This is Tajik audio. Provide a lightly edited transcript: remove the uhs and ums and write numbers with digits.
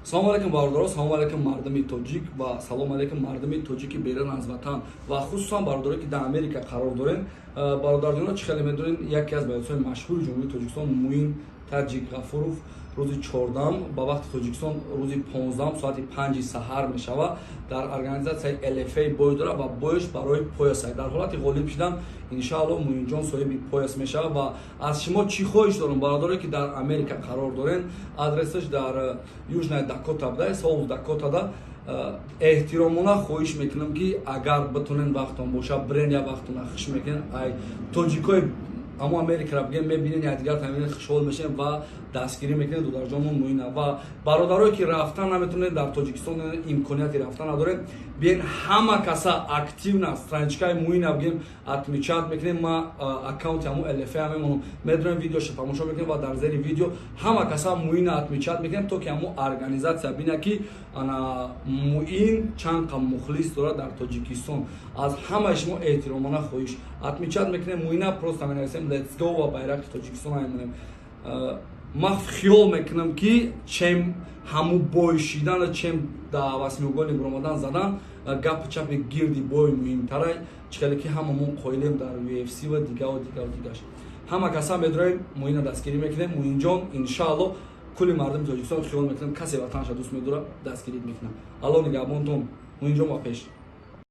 салом алейкум бародаро, салом алейкум мардуми тоҷик ва салом алейкум мардуми тоҷики берун аз ватан ва хусусан бародарое ки дар Америка қарор дорен. Бародарҷоно чӣ хеле медонед, яке аз боисҳои машҳури ҷумҳурии Тоҷикистон Муин Таҷик Ғафуров рӯзи 14 ба вақти Тоҷикистон рӯзи 15 соати 5 саҳар мешавад дар организатсияи LFA бой дорад ва бойш барои пояс аст. Дар ҳолати ғолиб шудан иншааллоҳ Муинҷон соҳиби пояс мешавад ва аз шумо чӣ хоҳиш дорам бародарое ки дар Америка қарор дорен, адресаш дар Южная Дакота буда, Соус Дакотада. Эҳтиромона хоҳиш мекунам ки агар битонен вақтон боша брен я вақтона хуш мекунен ай тоҷикои аммо Америкаро бигем мебинен якдигар тамин хушҳол мешавем ва дастгирӣ мекунем дударҷонмон Муина ва бародарое ки рафтан наметонед дар Тоҷикистон имконияти рафтан надорем, биен ҳама каса активна страничкаи Муина бигем отмечат мекунем. ма аккаунти ҳамон LFA ҳамемон медонем, видеоша тамошо мекунем ва дар зери видео ҳама каса Муина отмечат мекунем, то ки ҳамон организация бина ки ана Муин чанд қам мухлис дорад дар Тоҷикистон. аз ҳамаи шумо эҳтиромона хоҳиш отмечат мекунем. Муина просто менависем Let's go ва байрақи Тоҷикистон мемонем. ман хиёл мекунам ки чем ҳамун бой шидан, чем да восьмиугольник бромадан задан, гапи чапи гирди бой муҳимтарай, чӣ ки ҳамамон қоилем дар UFC ва дигаву дигаш. ҳама каса медонем Муина дастгирӣ мекунем. Муинҷон иншааллоҳ кулли мардуми Тоҷикистон хиёл мекунам касе ватанша дӯст медорад дастгирӣ мекунам. алло нигаҳбонтон. Муинҷон ва пеш.